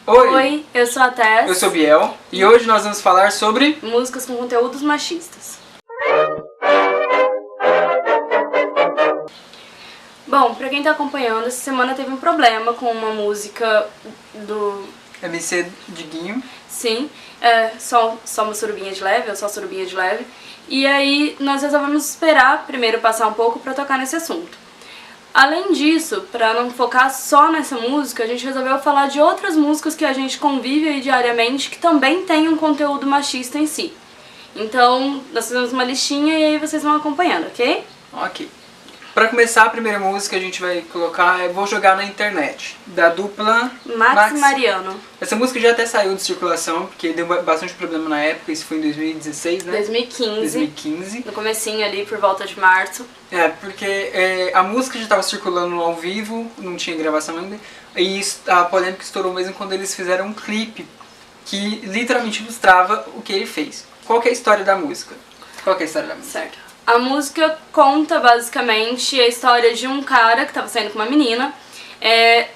Oi, eu sou a Tess. Eu sou o Biel e hoje nós vamos falar sobre músicas com conteúdos machistas. Bom, pra quem tá acompanhando, essa semana teve um problema com uma música do MC Diguinho. Sim, só uma surubinha de leve, ou só surubinha de leve. E aí nós resolvemos esperar primeiro passar um pouco pra tocar nesse assunto. Além disso, pra não focar só nessa música, a gente resolveu falar de outras músicas que a gente convive aí diariamente que também tem um conteúdo machista em si. Então, nós fizemos uma listinha e aí vocês vão acompanhando, ok? Ok. Pra começar, a primeira música a gente vai colocar Vou Jogar na Internet, da dupla Max e Mariano. Essa música já até saiu de circulação, porque deu bastante problema na época, isso foi em 2016, né? 2015. No comecinho ali, por volta de março. Porque a música já estava circulando ao vivo, não tinha gravação ainda, e a polêmica estourou mesmo quando eles fizeram um clipe que literalmente ilustrava o que ele fez. Qual que é a história da música? Certo. A música conta basicamente a história de um cara que estava saindo com uma menina.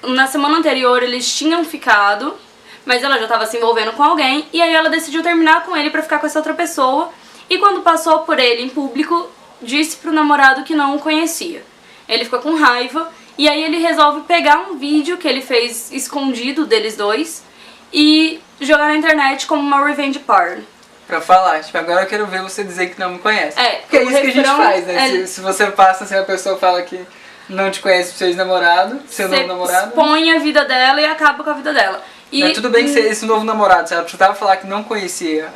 Na semana anterior eles tinham ficado, mas ela já estava se envolvendo com alguém, e aí ela decidiu terminar com ele pra ficar com essa outra pessoa, e quando passou por ele em público, disse pro namorado que não o conhecia. Ele ficou com raiva, e aí ele resolve pegar um vídeo que ele fez escondido deles dois e jogar na internet como uma revenge porn. Pra falar, tipo, agora eu quero ver você dizer que não me conhece. Porque é isso que a gente faz, né? Se você passa assim, a pessoa fala que não te conhece pro seu ex-namorado, seu novo namorado. Você expõe a vida dela e acaba com a vida dela. E tudo bem que esse novo namorado, se ela precisava falar que não conhecia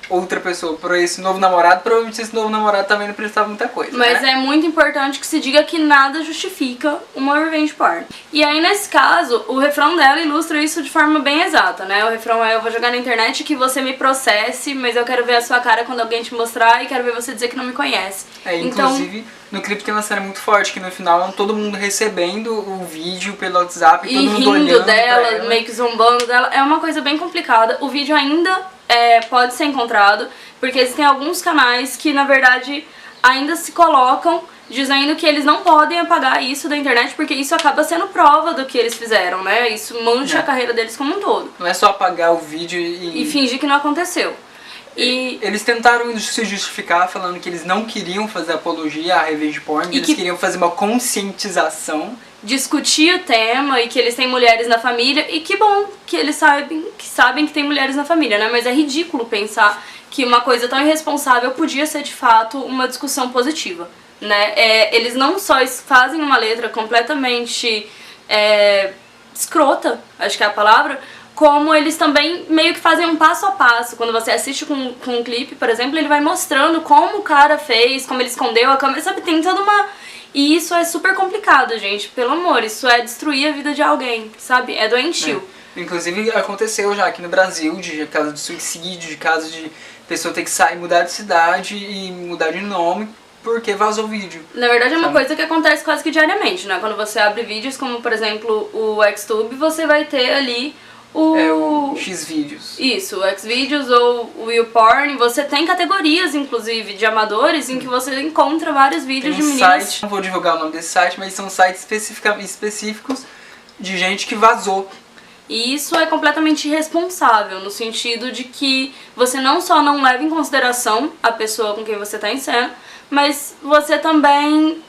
outra pessoa por esse novo namorado, provavelmente esse novo namorado também não prestava muita coisa. Mas né? É muito importante que se diga que nada justifica uma revenge porn. E aí, nesse caso, o refrão dela ilustra isso de forma bem exata, né? O refrão é: eu vou jogar na internet que você me processe, mas eu quero ver a sua cara quando alguém te mostrar e quero ver você dizer que não me conhece. Inclusive, no clipe tem uma cena muito forte, que no final todo mundo recebendo o vídeo pelo WhatsApp e todo mundo olhando rindo dela, pra ela. meio que zombando dela. É uma coisa bem complicada. O vídeo ainda pode ser encontrado, porque existem alguns canais que, na verdade, ainda se colocam dizendo que eles não podem apagar isso da internet, porque isso acaba sendo prova do que eles fizeram, né? Isso mancha a carreira deles como um todo. Não é só apagar o vídeo e fingir que não aconteceu. Eles tentaram se justificar falando que eles não queriam fazer apologia à revenge porn, eles queriam fazer uma conscientização, discutir o tema e que eles têm mulheres na família, e que bom que eles sabem que tem mulheres na família, né? Mas é ridículo pensar que uma coisa tão irresponsável podia ser de fato uma discussão positiva, né? Eles não só fazem uma letra completamente escrota, acho que é a palavra, como eles também meio que fazem um passo a passo. Quando você assiste com um clipe, por exemplo, ele vai mostrando como o cara fez, como ele escondeu a câmera, sabe? Tem toda uma... E isso é super complicado, gente, pelo amor, isso é destruir a vida de alguém, sabe? É doentio. Inclusive aconteceu já aqui no Brasil, de caso de suicídio, de caso de pessoa ter que sair, mudar de cidade e mudar de nome porque vazou o vídeo. Na verdade é uma coisa que acontece quase que diariamente, né? Quando você abre vídeos como, por exemplo, o Xtube, você vai ter ali o Xvideos. Isso, o Xvideos ou o YouPorn. Você tem categorias, inclusive, de amadores em que você encontra vários vídeos de meninas. Site, não vou divulgar o nome desse site, mas são sites específicos de gente que vazou. E isso é completamente irresponsável, no sentido de que você não só não leva em consideração a pessoa com quem você está em cena, mas você também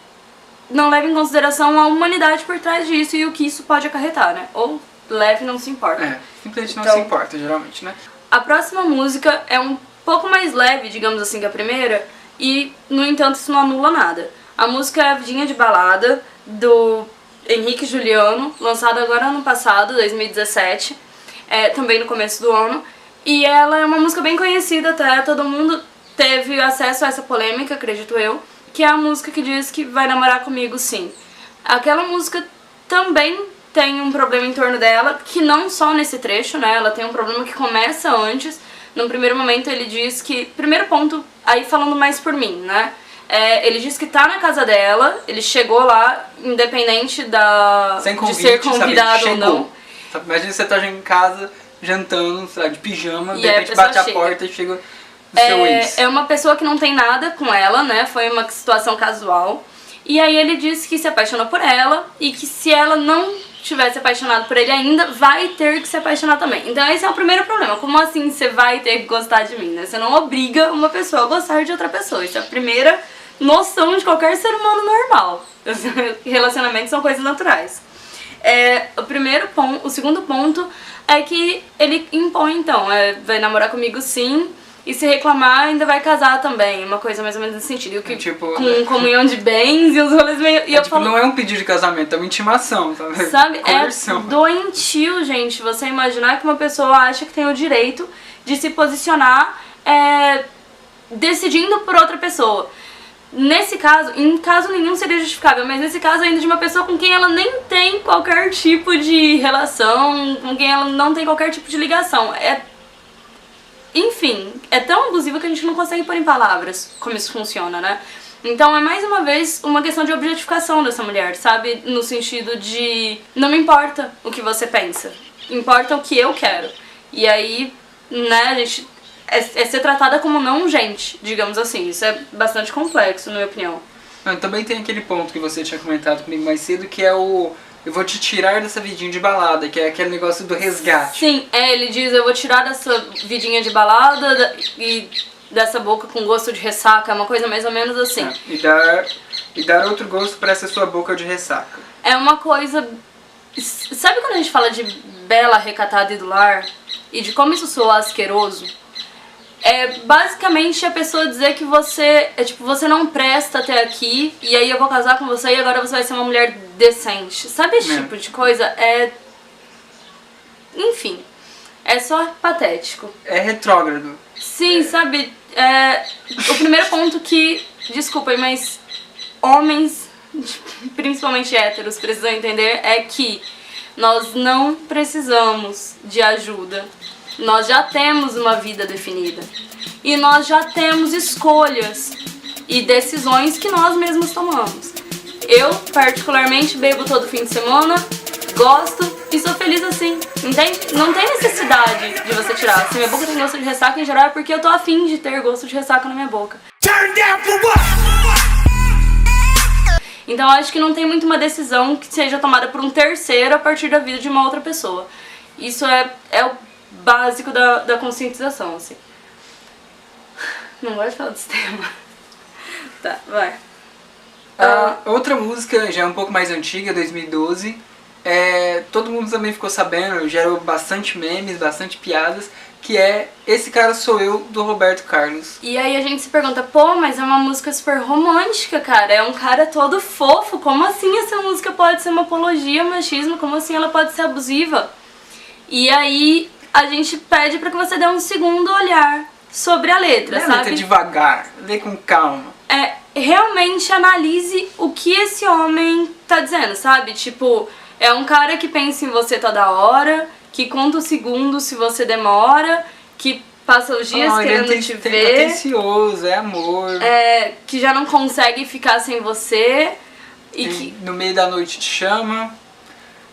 não leva em consideração a humanidade por trás disso e o que isso pode acarretar, né? Ou leve não se importa. Simplesmente não se importa, geralmente, né? A próxima música é um pouco mais leve, digamos assim, que a primeira, e, no entanto, isso não anula nada. A música é a Vidinha de Balada, do Henrique e Juliano, lançada agora ano passado, 2017, também no começo do ano. E ela é uma música bem conhecida até, todo mundo teve acesso a essa polêmica, acredito eu, que é a música que diz que vai namorar comigo sim. Aquela música também tem um problema em torno dela, que não só nesse trecho, né? Ela tem um problema que começa antes. No primeiro momento ele diz que... Primeiro ponto, aí falando mais por mim, né? Ele diz que tá na casa dela, ele chegou lá, independente de ser convidado ou não. Imagina você tá em casa, jantando, sei lá, de pijama, de repente bate a porta e chega o seu ex. É uma pessoa que não tem nada com ela, né? Foi uma situação casual. E aí ele disse que se apaixonou por ela e que se ela não tivesse apaixonado por ele ainda, vai ter que se apaixonar também. Então esse é o primeiro problema. Como assim você vai ter que gostar de mim, né? Você não obriga uma pessoa a gostar de outra pessoa. Isso é a primeira noção de qualquer ser humano normal. Relacionamentos são coisas naturais. O segundo ponto é que ele impõe, então, vai namorar comigo sim, e se reclamar ainda vai casar também, uma coisa mais ou menos nesse sentido. Que, tipo, com comunhão de bens e uns rolês meio... E eu falo, não é um pedido de casamento, é uma intimação, sabe? Sabe, Conversão. É doentio, gente, você imaginar que uma pessoa acha que tem o direito de se posicionar decidindo por outra pessoa. Nesse caso, em caso nenhum seria justificável, mas nesse caso ainda de uma pessoa com quem ela nem tem qualquer tipo de relação, com quem ela não tem qualquer tipo de ligação. Enfim, é tão abusivo que a gente não consegue pôr em palavras como isso funciona, né? Então é mais uma vez uma questão de objetificação dessa mulher, sabe? No sentido de não me importa o que você pensa, importa o que eu quero. E aí, né, a gente é ser tratada como não gente, digamos assim. Isso é bastante complexo, na minha opinião. Também tem aquele ponto que você tinha comentado comigo mais cedo, que é o eu vou te tirar dessa vidinha de balada, que é aquele negócio do resgate. Sim, ele diz, eu vou tirar dessa vidinha de balada e dessa boca com gosto de ressaca, é uma coisa mais ou menos assim. E dar outro gosto para essa sua boca de ressaca. É uma coisa... Sabe quando a gente fala de bela, recatada e do lar? E de como isso soa asqueroso? É basicamente a pessoa dizer que você, você não presta até aqui, e aí eu vou casar com você e agora você vai ser uma mulher decente. Sabe esse tipo de coisa? Enfim, é só patético. É retrógrado. Sim, sabe, o primeiro ponto que, desculpem, mas homens, principalmente héteros, precisam entender é que nós não precisamos de ajuda. Nós já temos uma vida definida. E nós já temos escolhas e decisões que nós mesmos tomamos. Eu, particularmente, bebo todo fim de semana, gosto e sou feliz assim, entende? Não tem necessidade de você tirar. Se minha boca tem gosto de ressaca, em geral é porque eu tô afim de ter gosto de ressaca na minha boca. Então eu acho que não tem muito uma decisão que seja tomada por um terceiro a partir da vida de uma outra pessoa. Isso é o básico da conscientização, assim. Não gosto de falar desse tema. Tá, vai. Outra música, já é um pouco mais antiga, 2012. Todo mundo também ficou sabendo, gerou bastante memes, bastante piadas, que é Esse Cara Sou Eu, do Roberto Carlos. E aí a gente se pergunta, pô, mas é uma música super romântica, cara. É um cara todo fofo. Como assim essa música pode ser uma apologia ao machismo? Como assim ela pode ser abusiva? E aí a gente pede pra que você dê um segundo olhar sobre a letra, sabe? Letra devagar, lê com calma. Realmente analise o que esse homem tá dizendo, sabe? Tipo, é um cara que pensa em você toda hora, que conta os segundos se você demora, que passa os dias querendo te ver. É atencioso, é amor. Que já não consegue ficar sem você. E que no meio da noite te chama.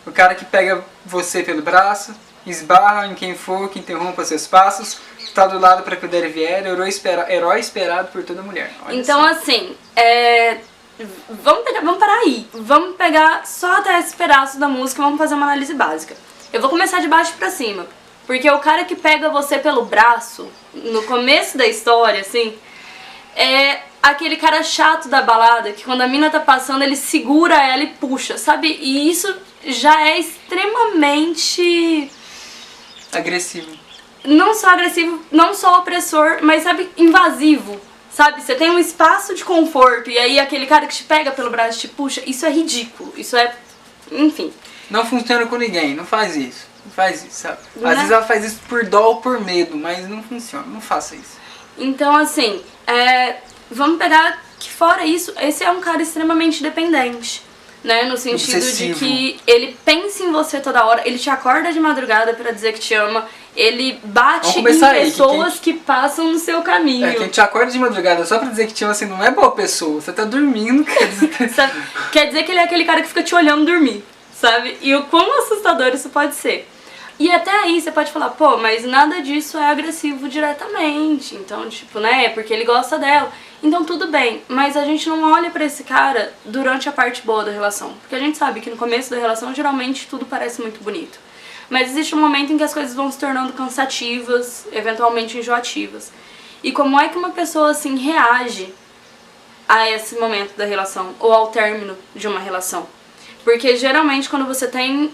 O cara que pega você pelo braço, esbarra em quem for, que interrompa seus passos, tá do lado pra cuidar e vier, herói esperado por toda mulher. Olha então, só. assim, vamos parar aí. Vamos pegar só até esse pedaço da música e vamos fazer uma análise básica. Eu vou começar de baixo pra cima. Porque o cara que pega você pelo braço, no começo da história, assim, é aquele cara chato da balada, que quando a mina tá passando, ele segura ela e puxa, sabe? E isso já é extremamente... agressivo. Não só agressivo, não só opressor, mas, sabe, invasivo. Sabe, você tem um espaço de conforto e aí aquele cara que te pega pelo braço e te puxa, isso é ridículo, isso é... enfim. Não funciona com ninguém, não faz isso. Não faz isso, sabe? Às vezes ela faz isso por dó ou por medo, mas não funciona, não faça isso. Então, assim, vamos pegar que fora isso, esse é um cara extremamente dependente, né? No sentido obsessivo. De que ele pensa em você toda hora, ele te acorda de madrugada pra dizer que te ama, ele bate em pessoas que passam no seu caminho. Quem te acorda de madrugada só pra dizer que te ama, assim, não é boa pessoa, você tá dormindo, quer dizer... Quer dizer que ele é aquele cara que fica te olhando dormir, sabe? E o quão assustador isso pode ser. E até aí você pode falar, pô, mas nada disso é agressivo diretamente, então, tipo, né, é porque ele gosta dela. Então tudo bem, mas a gente não olha pra esse cara durante a parte boa da relação. Porque a gente sabe que no começo da relação, geralmente, tudo parece muito bonito. Mas existe um momento em que as coisas vão se tornando cansativas, eventualmente enjoativas. E como é que uma pessoa, assim, reage a esse momento da relação, ou ao término de uma relação? Porque geralmente quando você tem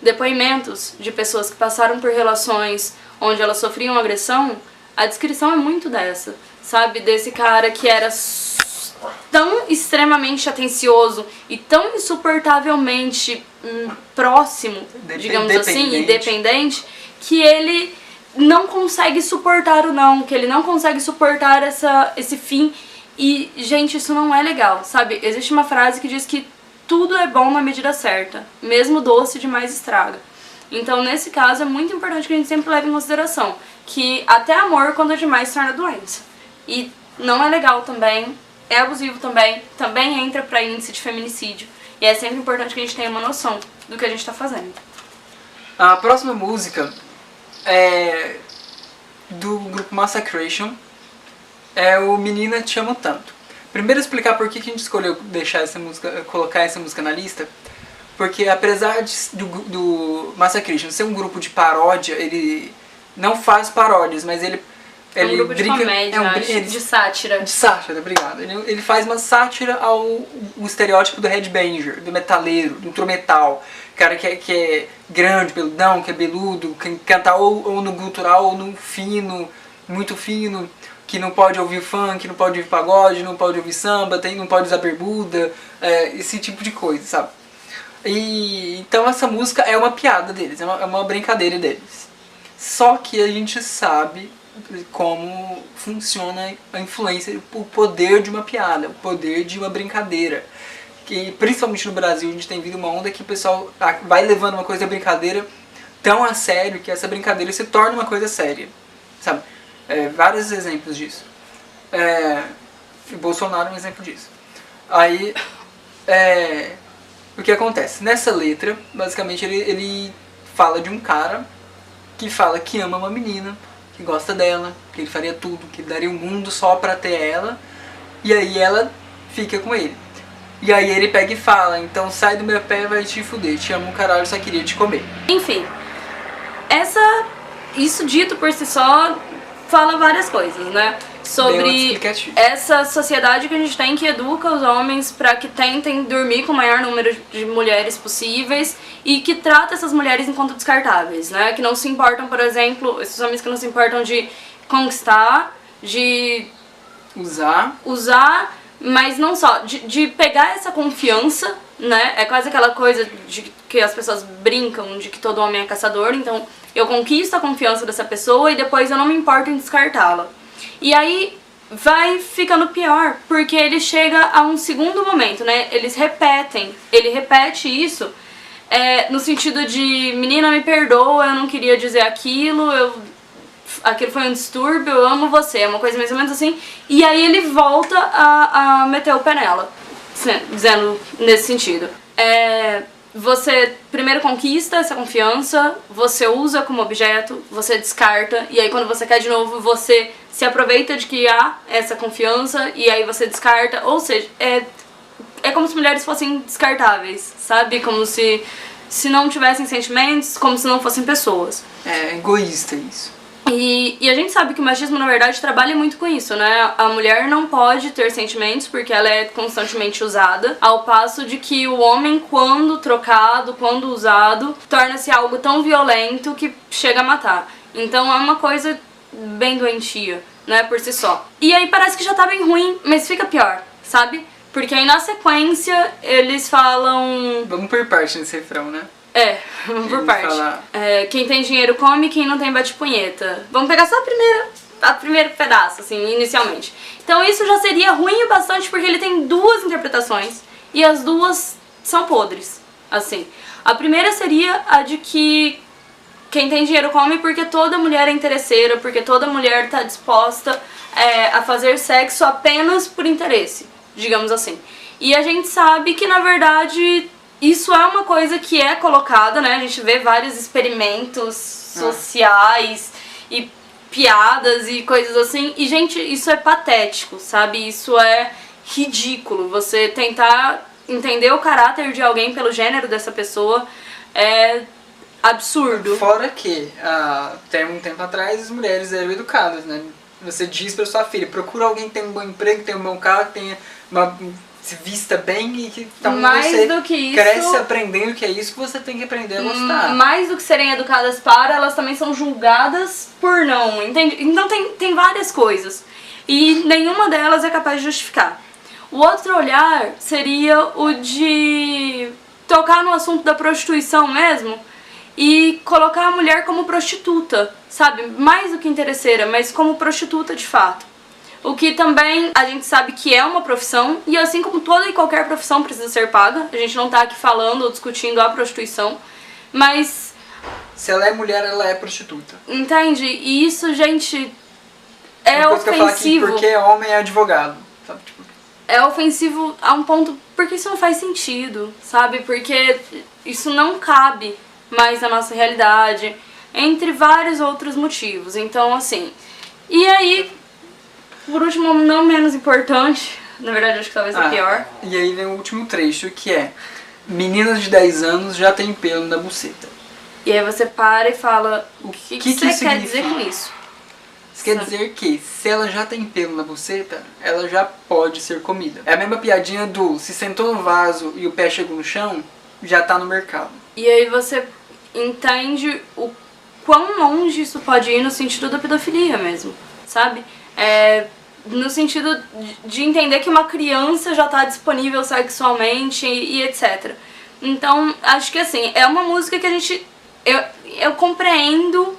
depoimentos de pessoas que passaram por relações onde elas sofriam agressão, a descrição é muito dessa, sabe? Desse cara que era tão extremamente atencioso e tão insuportavelmente próximo, digamos assim, e dependente, que ele não consegue suportar o não, que ele não consegue suportar esse fim. E, gente, isso não é legal, sabe? Existe uma frase que diz que tudo é bom na medida certa, mesmo doce demais estraga. Então, nesse caso, é muito importante que a gente sempre leve em consideração que até amor, quando é demais, torna doença. E não é legal também, é abusivo também entra pra índice de feminicídio. E é sempre importante que a gente tenha uma noção do que a gente tá fazendo. A próxima música é do grupo Massacration, é o Menina Te Amo Tanto. Primeiro explicar por que a gente escolheu colocar essa música na lista, porque apesar do Massacration ser um grupo de paródia, ele não faz paródias, mas ele um grupo de comédia, de sátira. De sátira, obrigado. Ele faz uma sátira ao estereótipo do headbanger, do metaleiro, do instrumental. Cara que é grande, peludão, que é beludo, que canta ou no gutural ou no fino, muito fino, que não pode ouvir funk, não pode ouvir pagode, não pode ouvir samba, não pode usar bermuda, esse tipo de coisa, sabe? E então essa música é uma piada deles, é uma brincadeira deles. Só que a gente sabe como funciona a influência, o poder de uma piada, o poder de uma brincadeira. Que principalmente no Brasil a gente tem vindo uma onda que o pessoal vai levando uma coisa brincadeira tão a sério que essa brincadeira se torna uma coisa séria, sabe? Vários exemplos disso. O Bolsonaro é um exemplo disso. Aí, o que acontece? Nessa letra, basicamente ele fala de um cara que fala que ama uma menina, que gosta dela, que ele faria tudo, que ele daria o mundo só pra ter ela, e aí ela fica com ele. E aí ele pega e fala, então sai do meu pé, vai te fuder, te amo caralho, só queria te comer. Enfim, isso dito por si só fala várias coisas, né? Sobre essa sociedade que a gente tem que educa os homens para que tentem dormir com o maior número de mulheres possíveis e que trata essas mulheres enquanto descartáveis, né? Que não se importam, por exemplo, esses homens que não se importam de conquistar, de usar, mas não só, de pegar essa confiança, né? É quase aquela coisa de que as pessoas brincam de que todo homem é caçador, então eu conquisto a confiança dessa pessoa e depois eu não me importo em descartá-la. E aí vai ficando pior, porque ele chega a um segundo momento, né? Ele repete isso no sentido de menina, me perdoa, eu não queria dizer aquilo, aquilo foi um distúrbio, eu amo você, é uma coisa mais ou menos assim. E aí ele volta a meter o pé nela, dizendo nesse sentido. Você primeiro conquista essa confiança, você usa como objeto, você descarta, e aí quando você quer de novo, você se aproveita de que há essa confiança, e aí você descarta, ou seja, é como se mulheres fossem descartáveis, sabe? Como se não tivessem sentimentos, como se não fossem pessoas. É egoísta isso. E a gente sabe que o machismo, na verdade, trabalha muito com isso, né? A mulher não pode ter sentimentos porque ela é constantemente usada, ao passo de que o homem, quando trocado, quando usado, torna-se algo tão violento que chega a matar. Então é uma coisa bem doentia, né, por si só. E aí parece que já tá bem ruim, mas fica pior, sabe? Porque aí na sequência eles falam... Vamos por parte nesse refrão, né? Vamos por parte. Quem tem dinheiro come, quem não tem bate punheta. Vamos pegar só a primeiro pedaço, assim, inicialmente. Então isso já seria ruim o bastante porque ele tem duas interpretações e as duas são podres, assim. A primeira seria a de que quem tem dinheiro come porque toda mulher é interesseira, porque toda mulher tá disposta a fazer sexo apenas por interesse, digamos assim. E a gente sabe que, na verdade, isso é uma coisa que é colocada, né? A gente vê vários experimentos sociais e piadas e coisas assim. E, gente, isso é patético, sabe? Isso é ridículo. Você tentar entender o caráter de alguém pelo gênero dessa pessoa é absurdo. Fora que, até um tempo atrás, as mulheres eram educadas, né? Você diz pra sua filha, procura alguém que tenha um bom emprego, que tenha um bom carro, que tenha se vista bem e que então mais você do que isso, cresce aprendendo que é isso que você tem que aprender a gostar. Mais do que serem educadas para, elas também são julgadas por não, entende? Então tem várias coisas. E nenhuma delas é capaz de justificar. O outro olhar seria o de tocar no assunto da prostituição mesmo e colocar a mulher como prostituta, sabe? Mais do que interesseira, mas como prostituta de fato. O que também a gente sabe que é uma profissão, e assim como toda e qualquer profissão precisa ser paga, a gente não tá aqui falando ou discutindo a prostituição, mas... Se ela é mulher, ela é prostituta. Entende? E isso, gente, é ofensivo. Que eu falo aqui porque homem é advogado, sabe? Tipo... É ofensivo a um ponto porque isso não faz sentido, sabe? Porque isso não cabe mais na nossa realidade, entre vários outros motivos. Então, assim... E aí... Por último, não menos importante, na verdade acho que talvez é pior. E aí vem o último trecho, que é: meninas de 10 anos já tem pelo na buceta. E aí você para e fala, o que você quer dizer com isso? Isso quer dizer que, se ela já tem pelo na buceta, ela já pode ser comida. É a mesma piadinha do, se sentou no vaso e o pé chegou no chão, já tá no mercado. E aí você entende o quão longe isso pode ir no sentido da pedofilia mesmo, sabe? No sentido de entender que uma criança já está disponível sexualmente e etc. Então, acho que assim, é uma música que a gente... Eu compreendo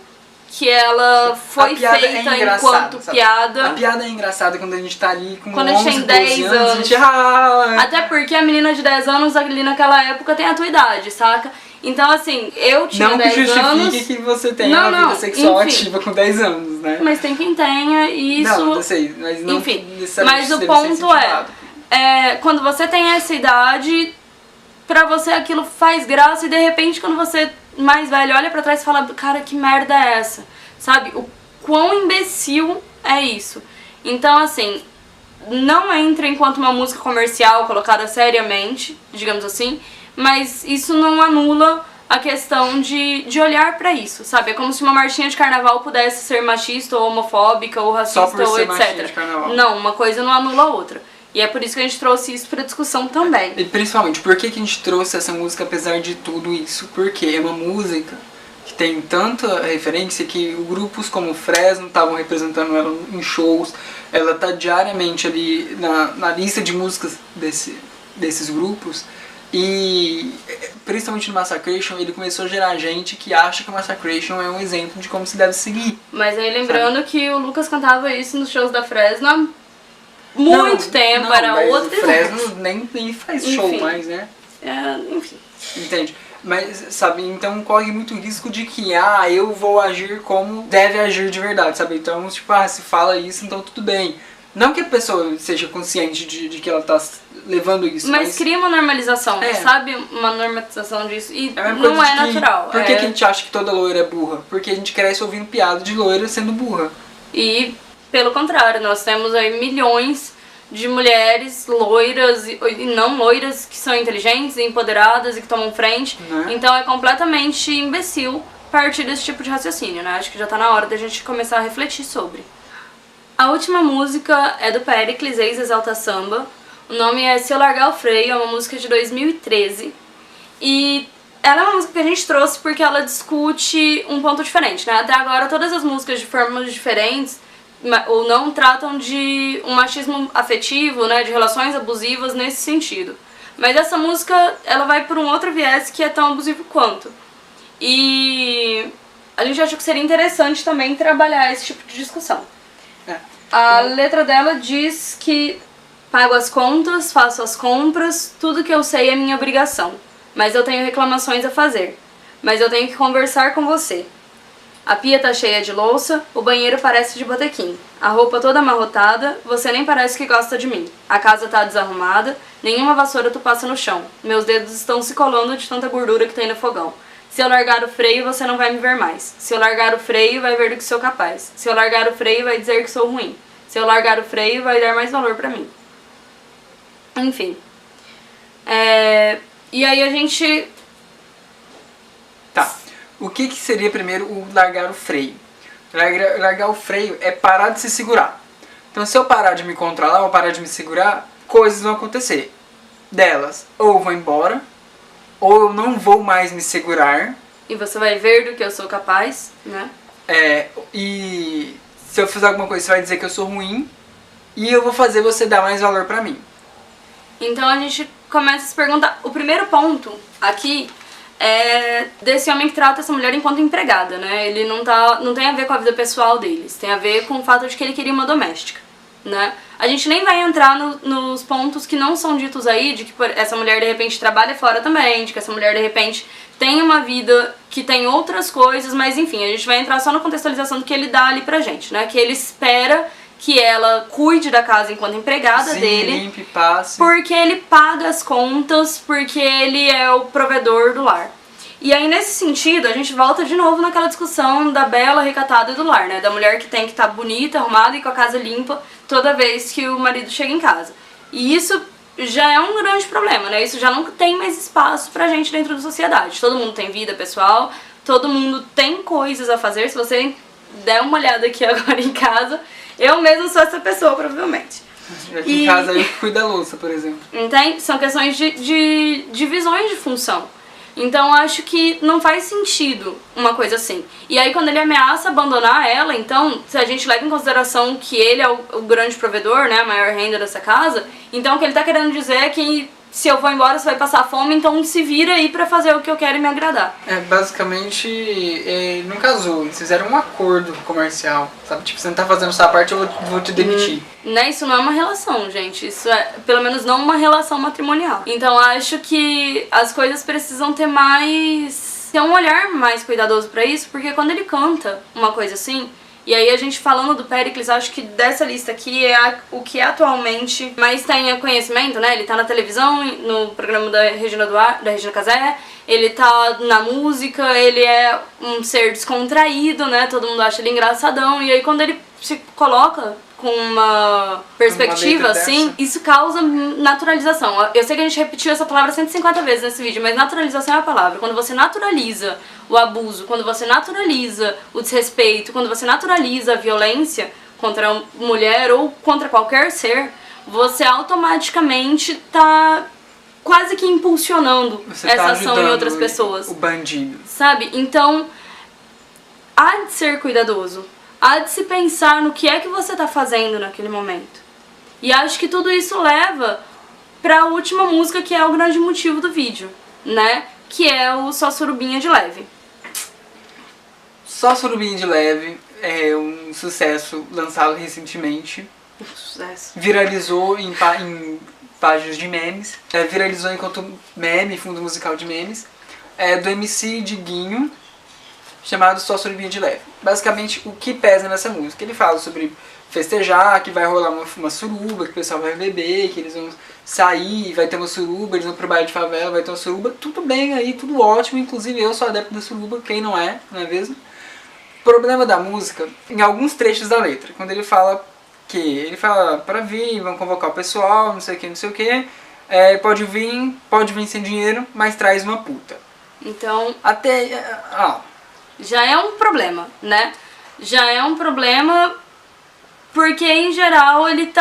que ela foi feita enquanto piada. A piada é engraçada quando a gente tá ali com quando 11, 10 anos. A gente... Até porque a menina de 10 anos ali naquela época tem a tua idade, saca? Então, assim, eu tinha 10 anos... Não que justifique que você tenha uma vida sexual ativa com 10 anos, né? Mas tem quem tenha e isso... Não, eu sei, mas não enfim, mas o ponto quando você tem essa idade, pra você aquilo faz graça e de repente quando você mais velho olha pra trás e fala, cara, que merda é essa? Sabe? O quão imbecil é isso? Então, assim, não entra enquanto uma música comercial colocada seriamente, digamos assim, mas isso não anula a questão de olhar pra isso, sabe? É como se uma marchinha de carnaval pudesse ser machista ou homofóbica ou racista ou etc. Não, uma coisa não anula a outra. E é por isso que a gente trouxe isso pra discussão também. E principalmente, por que a gente trouxe essa música apesar de tudo isso? Porque é uma música que tem tanta referência que grupos como o Fresno estavam representando ela em shows. Ela tá diariamente ali na lista de músicas desses grupos. E principalmente no Massacration, ele começou a gerar gente que acha que o Massacration é um exemplo de como se deve seguir. Mas aí lembrando que o Lucas cantava isso nos shows da Fresno há muito tempo, era outro. O Fresno nem faz show mais, né? Enfim. Entende? Mas, sabe, então corre muito risco de que, eu vou agir como deve agir de verdade, sabe? Então, tipo, se fala isso, então tudo bem. Não que a pessoa seja consciente de que ela tá levando isso, mas cria uma normalização, sabe? Uma normalização disso. E não é natural. Por que a gente acha que toda loira é burra? Porque a gente cresce ouvindo piada de loira sendo burra. E, pelo contrário, nós temos aí milhões de mulheres loiras e não loiras que são inteligentes e empoderadas e que tomam frente. Então é completamente imbecil partir desse tipo de raciocínio, né? Acho que já tá na hora da gente começar a refletir sobre. A última música é do Péricles, ex-Exalta Samba. O nome é Se Eu Largar o Freio, é uma música de 2013. E ela é uma música que a gente trouxe porque ela discute um ponto diferente, né? Até agora todas as músicas de formas diferentes ou não tratam de um machismo afetivo, né? De relações abusivas nesse sentido. Mas essa música, ela vai por um outro viés que é tão abusivo quanto. E a gente achou que seria interessante também trabalhar esse tipo de discussão. A letra dela diz que pago as contas, faço as compras, tudo que eu sei é minha obrigação. Mas eu tenho reclamações a fazer. Mas eu tenho que conversar com você. A pia tá cheia de louça, o banheiro parece de botequim. A roupa toda amarrotada, você nem parece que gosta de mim. A casa tá desarrumada, nenhuma vassoura tu passa no chão. Meus dedos estão se colando de tanta gordura que tem no fogão. Se eu largar o freio, você não vai me ver mais. Se eu largar o freio, vai ver do que sou capaz. Se eu largar o freio, vai dizer que sou ruim. Se eu largar o freio, vai dar mais valor pra mim. Enfim. E aí a gente... Tá. O que seria primeiro o largar o freio? Largar o freio é parar de se segurar. Então se eu parar de me controlar ou parar de me segurar, coisas vão acontecer. Delas, ou eu vou embora, ou eu não vou mais me segurar. E você vai ver do que eu sou capaz, né? E se eu fizer alguma coisa, você vai dizer que eu sou ruim. E eu vou fazer você dar mais valor pra mim. Então a gente começa a se perguntar... O primeiro ponto aqui... desse homem que trata essa mulher enquanto empregada, né? Ele não tem a ver com a vida pessoal deles, tem a ver com o fato de que ele queria uma doméstica, né? A gente nem vai entrar nos pontos que não são ditos aí, de que essa mulher de repente trabalha fora também, de que essa mulher de repente tem uma vida que tem outras coisas, mas enfim, a gente vai entrar só na contextualização do que ele dá ali pra gente, né? Que ele espera que ela cuide da casa enquanto empregada dele, limpe, passe. Porque ele paga as contas, porque ele é o provedor do lar. E aí, nesse sentido, a gente volta de novo naquela discussão da bela recatada do lar, né? Da mulher que tem que estar bonita, arrumada e com a casa limpa toda vez que o marido chega em casa. E isso já é um grande problema, né? Isso já não tem mais espaço pra gente dentro da sociedade. Todo mundo tem vida pessoal, todo mundo tem coisas a fazer. Se você der uma olhada aqui agora em casa, eu mesma sou essa pessoa, provavelmente. Aqui em casa eu cuido da louça, por exemplo. Entende? São questões de divisões de função. Então acho que não faz sentido uma coisa assim. E aí quando ele ameaça abandonar ela, então, se a gente leva em consideração que ele é o grande provedor, né, a maior renda dessa casa, então o que ele tá querendo dizer é que se eu vou embora você vai passar fome, então se vira aí pra fazer o que eu quero e me agradar. Basicamente, não casou, eles fizeram um acordo comercial, sabe? Tipo, você não tá fazendo sua parte, eu vou te demitir. Né? Isso não é uma relação, gente. Isso é, pelo menos, não uma relação matrimonial. Então acho que as coisas precisam ter um olhar mais cuidadoso pra isso, porque quando ele canta uma coisa assim, e aí a gente falando do Péricles, acho que dessa lista aqui é o que atualmente mais tem conhecimento, né? Ele tá na televisão, no programa da Regina Casé, ele tá na música, ele é um ser descontraído, né? Todo mundo acha ele engraçadão, e aí quando ele se coloca com uma perspectiva assim, isso causa naturalização. Eu sei que a gente repetiu essa palavra 150 vezes nesse vídeo, mas naturalização é a palavra. Quando você naturaliza o abuso, quando você naturaliza o desrespeito, quando você naturaliza a violência contra a mulher ou contra qualquer ser, você automaticamente tá quase que impulsionando essa ação em outras pessoas. O bandido. Sabe? Então, há de ser cuidadoso. Há de se pensar no que é que você tá fazendo naquele momento. E acho que tudo isso leva pra última música, que é o grande motivo do vídeo, né? Que é o Só Surubinha de Leve. Só Surubinha de Leve é um sucesso lançado recentemente. Sucesso. Viralizou em páginas de memes. Viralizou enquanto meme, fundo musical de memes. Do MC Diguinho, chamado Só Surubinha de Leve. Basicamente, o que pesa nessa música? Ele fala sobre festejar, que vai rolar uma suruba, que o pessoal vai beber, que eles vão sair, vai ter uma suruba, eles vão pro baile de favela, vai ter uma suruba. Tudo bem aí, tudo ótimo, inclusive eu sou adepto da suruba, quem não é mesmo? O problema da música, em alguns trechos da letra, quando ele fala pra vir, vão convocar o pessoal, não sei o que, pode vir sem dinheiro, mas traz uma puta. Então... Já é um problema, né? Já é um problema porque, em geral, ele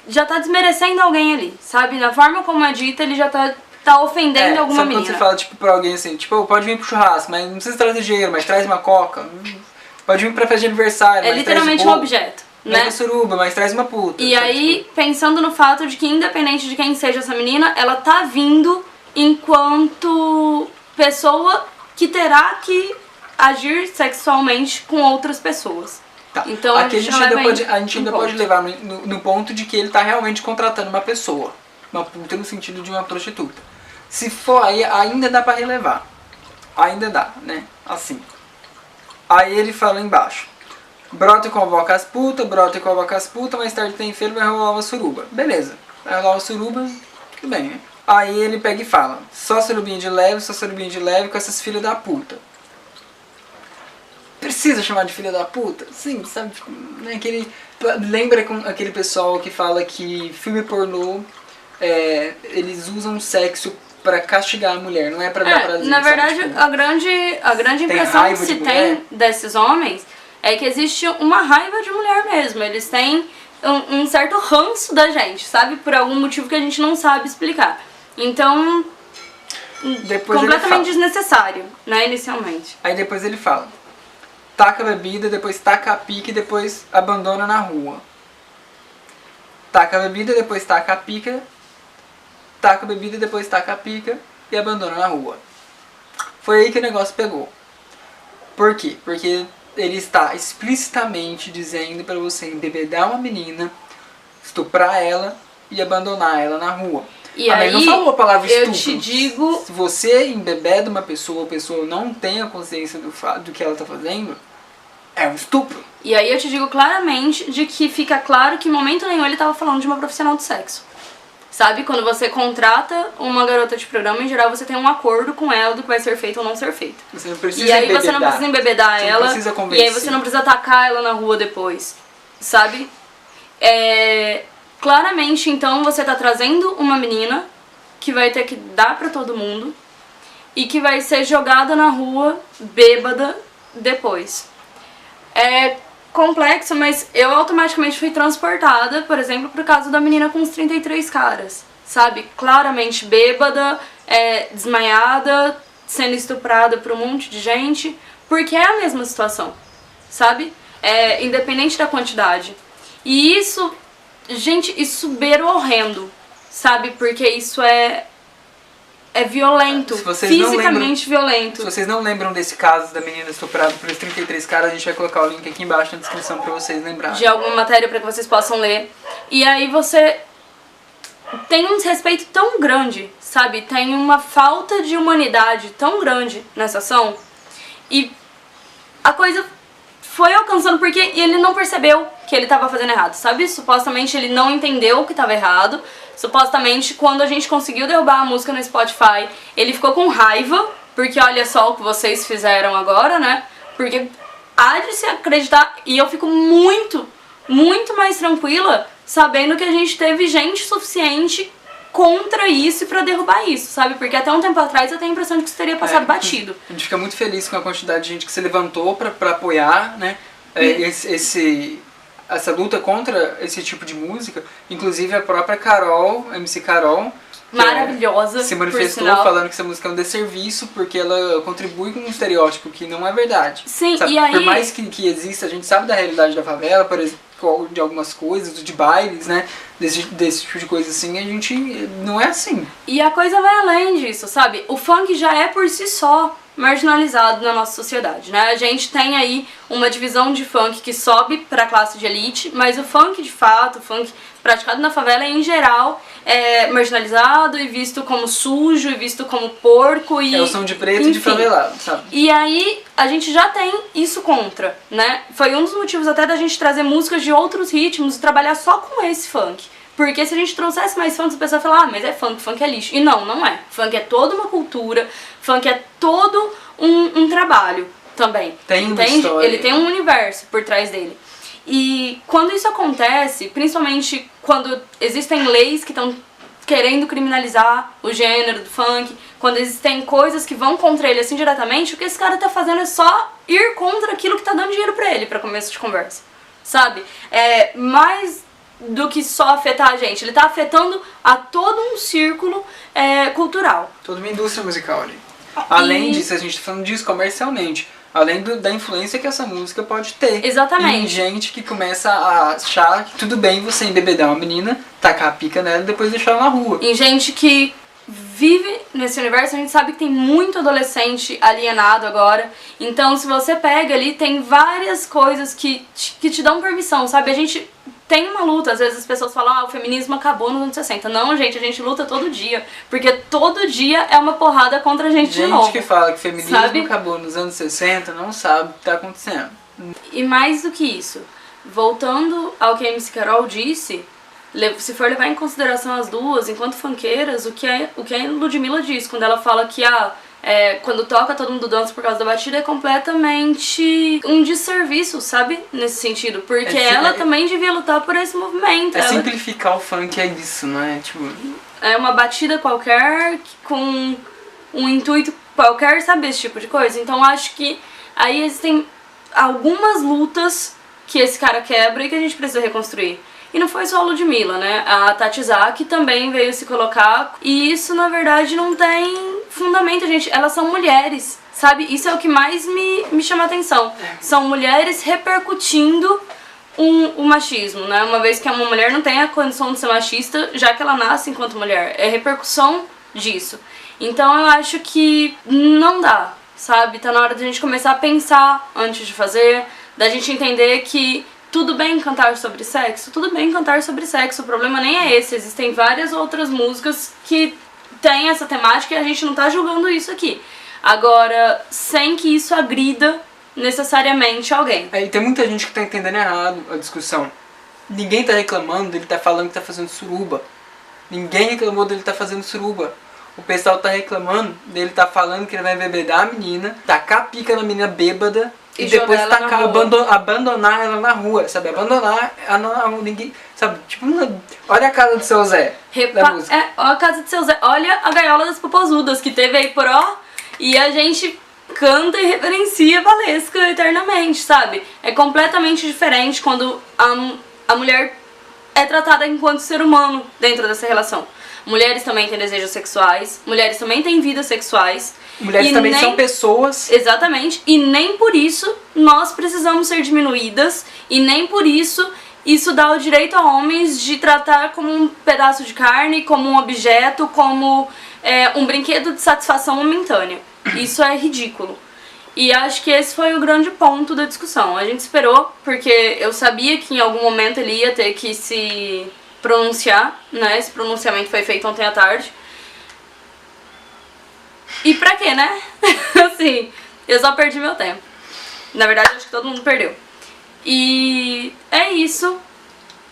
já tá desmerecendo alguém ali, sabe? Na forma como é dita, ele já tá ofendendo alguma menina. Quando você fala, tipo, pra alguém assim, tipo, pode vir pro churrasco, mas não precisa trazer dinheiro, mas traz uma coca. Pode vir pra festa de aniversário, mas literalmente um objeto, né? Traz uma suruba, mas traz uma puta. E aí, pensando no fato de que, independente de quem seja essa menina, ela tá vindo enquanto pessoa que terá que agir sexualmente com outras pessoas. Tá. Então aqui a gente ainda pode levar no ponto de que ele tá realmente contratando uma pessoa. Uma puta no sentido de uma prostituta. Se for aí, ainda dá pra relevar. Ainda dá, né? Assim. Aí ele fala embaixo: brota e convoca as putas, brota e convoca as putas, mais tarde tem feira, vai rolar uma suruba. Beleza, vai rolar uma suruba, tudo bem, né? Aí ele pega e fala: só surubinha de leve com essas filhas da puta. Precisa chamar de filha da puta? Sim, sabe? Tipo, né, lembra com aquele pessoal que fala que filme pornô, eles usam sexo pra castigar a mulher, não é pra dar prazer. Na verdade, sabe? Tipo, a grande impressão que se tem desses homens é que existe uma raiva de mulher mesmo. Eles têm um certo ranço da gente, sabe? Por algum motivo que a gente não sabe explicar. Então, depois completamente desnecessário, né, inicialmente. Aí depois ele fala: taca a bebida, depois taca a pica e depois abandona na rua. Taca a bebida, depois taca a pica. Taca a bebida, depois taca a pica e abandona na rua. Foi aí que o negócio pegou. Por quê? Porque ele está explicitamente dizendo pra você embebedar uma menina, estuprar ela e abandonar ela na rua. E aí, não falou a palavra estupro. eu te digo... Se você embebeda uma pessoa, a pessoa não tem a consciência do que ela tá fazendo, é um estupro. E aí eu te digo claramente de que fica claro que em momento nenhum ele tava falando de uma profissional do sexo. Sabe, quando você contrata uma garota de programa, em geral você tem um acordo com ela do que vai ser feito ou não ser feito. Você não precisa e aí você não precisa embebedar ela, e aí você não precisa atacar ela na rua depois, sabe? Claramente, então, você tá trazendo uma menina que vai ter que dar pra todo mundo e que vai ser jogada na rua, bêbada, depois. É complexo, mas eu automaticamente fui transportada, por exemplo, pro caso da menina com os 33 caras, sabe? Claramente bêbada, desmaiada, sendo estuprada por um monte de gente, porque é a mesma situação, sabe? Independente da quantidade. E isso, gente, isso beira o horrendo, sabe? Porque isso é violento, fisicamente violento. Se vocês não lembram desse caso da menina estuprada por 33 caras, a gente vai colocar o link aqui embaixo na descrição pra vocês lembrarem. De alguma matéria pra que vocês possam ler. E aí você tem um desrespeito tão grande, sabe? Tem uma falta de humanidade tão grande nessa ação. E a coisa foi alcançando porque ele não percebeu que ele tava fazendo errado, sabe? Supostamente ele não entendeu que tava errado. Supostamente, quando a gente conseguiu derrubar a música no Spotify, ele ficou com raiva, porque olha só o que vocês fizeram agora, né? Porque há de se acreditar, e eu fico muito, muito mais tranquila sabendo que a gente teve gente suficiente contra isso e pra derrubar isso, sabe? Porque até um tempo atrás eu tenho a impressão de que isso teria passado batido. A gente fica muito feliz com a quantidade de gente que se levantou pra apoiar, né? Essa luta contra esse tipo de música. Inclusive a própria Carol, MC Carol, maravilhosa, se manifestou falando que essa música é um desserviço porque ela contribui com um estereótipo que não é verdade. Sim, sabe? e aí... Por mais que exista, a gente sabe da realidade da favela, por exemplo, de algumas coisas, de bailes, né? Desse tipo de coisa assim, a gente não é assim. E a coisa vai além disso, sabe? O funk já é por si só marginalizado na nossa sociedade, né? A gente tem aí uma divisão de funk que sobe pra classe de elite, mas o funk de fato, o funk praticado na favela em geral é marginalizado e visto como sujo e visto como porco e... É o som de preto e de favelado, sabe? E aí a gente já tem isso contra, né? Foi um dos motivos até da gente trazer músicas de outros ritmos e trabalhar só com esse funk. Porque se a gente trouxesse mais funk, as pessoas falam, mas é funk, funk é lixo. E não é. Funk é toda uma cultura, funk é todo um trabalho também. Tem uma história. Ele tem um universo por trás dele. E quando isso acontece, principalmente quando existem leis que estão querendo criminalizar o gênero do funk, quando existem coisas que vão contra ele assim diretamente, o que esse cara tá fazendo é só ir contra aquilo que tá dando dinheiro pra ele, pra começo de conversa. Sabe? Mais do que só afetar a gente, ele tá afetando a todo um círculo cultural. Toda uma indústria musical ali. Além disso, a gente tá falando disso comercialmente. Além da influência que essa música pode ter. Exatamente. E tem gente que começa a achar que tudo bem você embebedar uma menina, tacar a pica nela e depois deixar ela na rua. E gente que vive nesse universo, a gente sabe que tem muito adolescente alienado agora. Então, se você pega ali, tem várias coisas que te dão permissão, sabe? A gente tem uma luta. Às vezes as pessoas falam, o feminismo acabou nos anos 60. Não, gente, a gente luta todo dia. Porque todo dia é uma porrada contra a gente de novo. Gente que fala que o feminismo sabe? acabou nos anos 60 não sabe o que tá acontecendo. E mais do que isso, voltando ao que a MC Carol disse, se for levar em consideração as duas, enquanto funkeiras, o que a Ludmilla diz, quando ela fala que quando toca todo mundo dança por causa da batida, é completamente um desserviço, sabe? Nesse sentido, porque ela também devia lutar por esse movimento. Simplificar o funk é isso, não é? Tipo... É uma batida qualquer, com um intuito qualquer, sabe? Esse tipo de coisa. Então acho que aí existem algumas lutas que esse cara quebra e que a gente precisa reconstruir. E não foi só a Ludmilla, né? A Tati Zaki também veio se colocar. E isso, na verdade, não tem fundamento, gente. Elas são mulheres, sabe? Isso é o que mais me chama a atenção. São mulheres repercutindo o machismo, né? Uma vez que uma mulher não tem a condição de ser machista, já que ela nasce enquanto mulher. É repercussão disso. Então eu acho que não dá, sabe? Tá na hora da gente começar a pensar antes de fazer, da gente entender que tudo bem cantar sobre sexo? Tudo bem cantar sobre sexo, o problema nem é esse. Existem várias outras músicas que têm essa temática e a gente não tá julgando isso aqui. Agora, sem que isso agrida necessariamente alguém. Aí tem muita gente que tá entendendo errado a discussão. Ninguém tá reclamando dele tá falando que tá fazendo suruba. Ninguém reclamou dele tá fazendo suruba. O pessoal tá reclamando dele tá falando que ele vai embebedar a menina, tacar a pica na menina bêbada e depois abandonar ela na rua, sabe? Abandonar ela na rua, ninguém, sabe? Tipo, olha a casa do seu Zé. Da música. Olha a casa do seu Zé. Olha a gaiola das popozudas que teve aí por e a gente canta e reverencia Valesca eternamente, sabe? É completamente diferente quando a mulher é tratada enquanto ser humano dentro dessa relação. Mulheres também têm desejos sexuais, mulheres também têm vidas sexuais. Mulheres também são pessoas. Exatamente, e nem por isso nós precisamos ser diminuídas, e nem por isso dá o direito a homens de tratar como um pedaço de carne, como um objeto, como um brinquedo de satisfação momentânea. Isso é ridículo. E acho que esse foi o grande ponto da discussão. A gente esperou, porque eu sabia que em algum momento ele ia ter que se pronunciar, né? Esse pronunciamento foi feito ontem à tarde. E pra quê, né? Assim, eu só perdi meu tempo. Na verdade, acho que todo mundo perdeu. E é isso.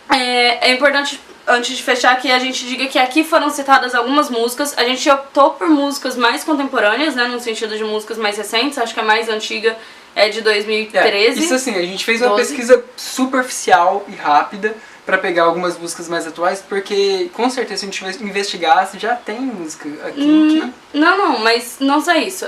É importante, antes de fechar, que a gente diga que aqui foram citadas algumas músicas. A gente optou por músicas mais contemporâneas, né? No sentido de músicas mais recentes. Acho que a mais antiga é de 2013. Isso assim, a gente fez uma pesquisa superficial e rápida pra pegar algumas músicas mais atuais, porque com certeza se a gente investigasse, já tem música aqui que... Não, mas não só isso.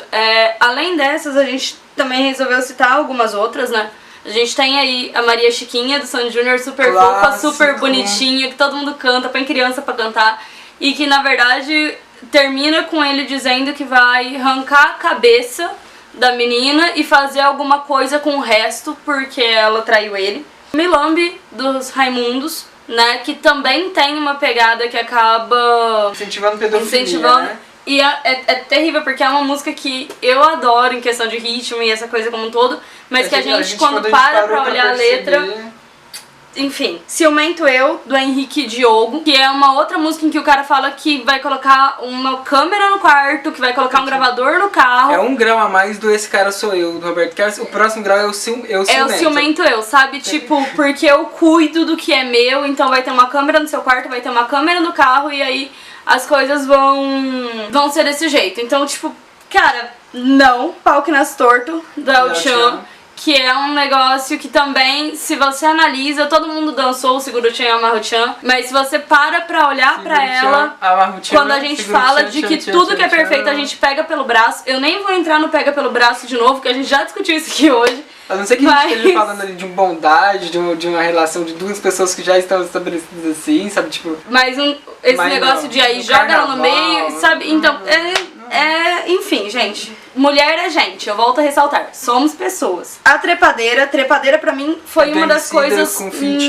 Além dessas, a gente também resolveu citar algumas outras, né? A gente tem aí a Maria Chiquinha, do Sandy Júnior, super fofa, super bonitinha, que todo mundo canta, põe criança pra cantar, e que na verdade termina com ele dizendo que vai arrancar a cabeça da menina e fazer alguma coisa com o resto, porque ela traiu ele. Milambe, dos Raimundos, né, que também tem uma pegada que acaba incentivando pedofilia, né? E é terrível, porque é uma música que eu adoro em questão de ritmo e essa coisa como um todo, mas que a gente quando para pra olhar a letra... Enfim, Ciumento Eu, do Henrique Diogo, que é uma outra música em que o cara fala que vai colocar uma câmera no quarto, que vai colocar um gravador no carro. É um grau a mais do Esse Cara Sou Eu, do Roberto Carlos. O próximo grau é o Ciumento. É o Ciumento Eu, sabe? Tipo, porque eu cuido do que é meu, então vai ter uma câmera no seu quarto, vai ter uma câmera no carro, e aí as coisas vão ser desse jeito. Então, tipo, cara, não, Pau que Nasce Torto, do El Chan, que é um negócio que também, se você analisa, todo mundo dançou o Seguro Chan e Amarro Chan, mas se você pra olhar pra ela, quando a gente fala de que tudo que é perfeito a gente pega pelo braço, eu nem vou entrar no pega pelo braço de novo, porque a gente já discutiu isso aqui hoje. A não ser que a gente esteja falando ali de bondade, de uma relação de duas pessoas que já estão estabelecidas assim, sabe, tipo... Mas esse negócio de aí, joga ela no meio, sabe, então... enfim, gente, mulher é gente, eu volto a ressaltar, somos pessoas. A Trepadeira pra mim foi uma das coisas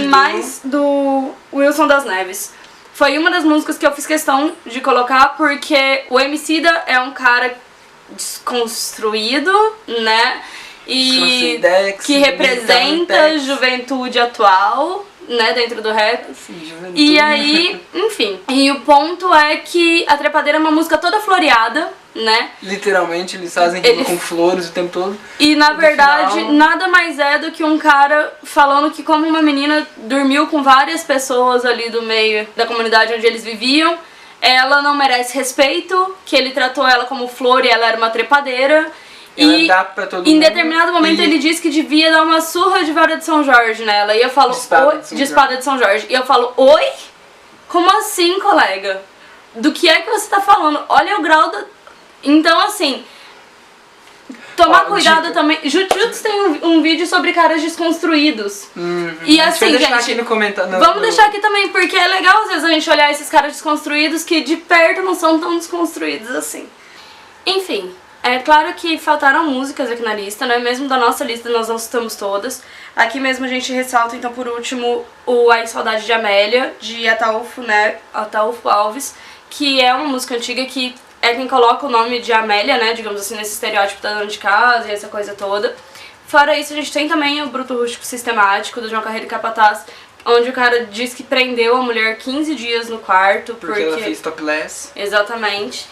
mais do Wilson das Neves. Foi uma das músicas que eu fiz questão de colocar, porque o Emicida é um cara desconstruído, né, e que representa a juventude atual, né, dentro do rap. Sim, juventude. E aí, enfim. E o ponto é que a Trepadeira é uma música toda floreada, né? Literalmente, eles fazem rima com flores o tempo todo. E na verdade, final... nada mais é do que um cara falando que como uma menina dormiu com várias pessoas ali do meio da comunidade onde eles viviam, ela não merece respeito, que ele tratou ela como flor e ela era uma trepadeira. Ela dá pra todo em mundo, determinado momento ele disse que devia dar uma surra de vara de São Jorge nela. E eu falo, de espada de São Jorge. E eu falo, oi? Como assim, colega? Do que é que você tá falando? Olha o grau da... Então, assim, tomar cuidado também. Jutsu tem um vídeo sobre caras desconstruídos. E assim, deixar gente, aqui no comentário. Vamos deixar aqui também, porque é legal às vezes a gente olhar esses caras desconstruídos que de perto não são tão desconstruídos assim. Enfim. É claro que faltaram músicas aqui na lista, né? Mesmo da nossa lista nós não citamos todas. Aqui mesmo a gente ressalta, então, por último, o Ai Saudade de Amélia, de Ataúfo, né? Ataúfo Alves, que é uma música antiga que é quem coloca o nome de Amélia, né? Digamos assim, nesse estereótipo da dona de casa e essa coisa toda. Fora isso, a gente tem também o Bruto Rústico Sistemático, do João Carreiro Capataz, onde o cara diz que prendeu a mulher 15 dias no quarto. Porque ela fez topless. Exatamente.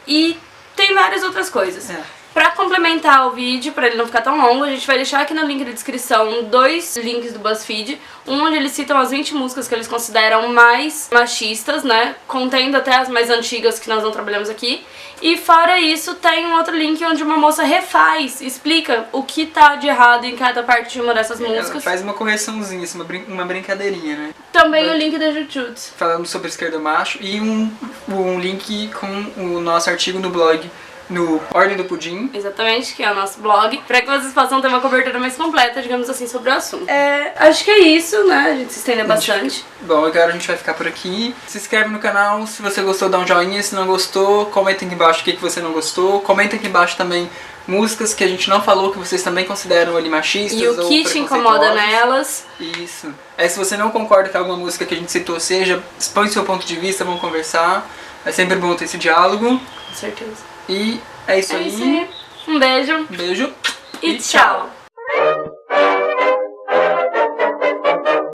E tem várias outras coisas. Pra complementar o vídeo, pra ele não ficar tão longo, a gente vai deixar aqui no link da descrição 2 links do BuzzFeed. Um onde eles citam as 20 músicas que eles consideram mais machistas, né? Contendo até as mais antigas que nós não trabalhamos aqui. E fora isso, tem um outro link onde uma moça refaz, explica o que tá de errado em cada parte de uma dessas músicas. Ela faz uma correçãozinha, uma brincadeirinha, né? Também o link da Jutsu. Falando sobre esquerda macho e um link com o nosso artigo no blog, no Ordem do Pudim. Exatamente, que é o nosso blog, pra que vocês possam ter uma cobertura mais completa, digamos assim, sobre o assunto. Acho que é isso, né? A gente se estende bastante. Bom, agora a gente vai ficar por aqui. Se inscreve no canal, se você gostou dá um joinha, se não gostou, comenta aqui embaixo o que você não gostou. Comenta aqui embaixo também músicas que a gente não falou, que vocês também consideram ali machistas ou preconceituosas. E o que te incomoda nelas. Isso. Se você não concorda com alguma música que a gente citou, expõe seu ponto de vista, vamos conversar. É sempre bom ter esse diálogo. Com certeza. E é isso aí. Um beijo. Um beijo. E tchau.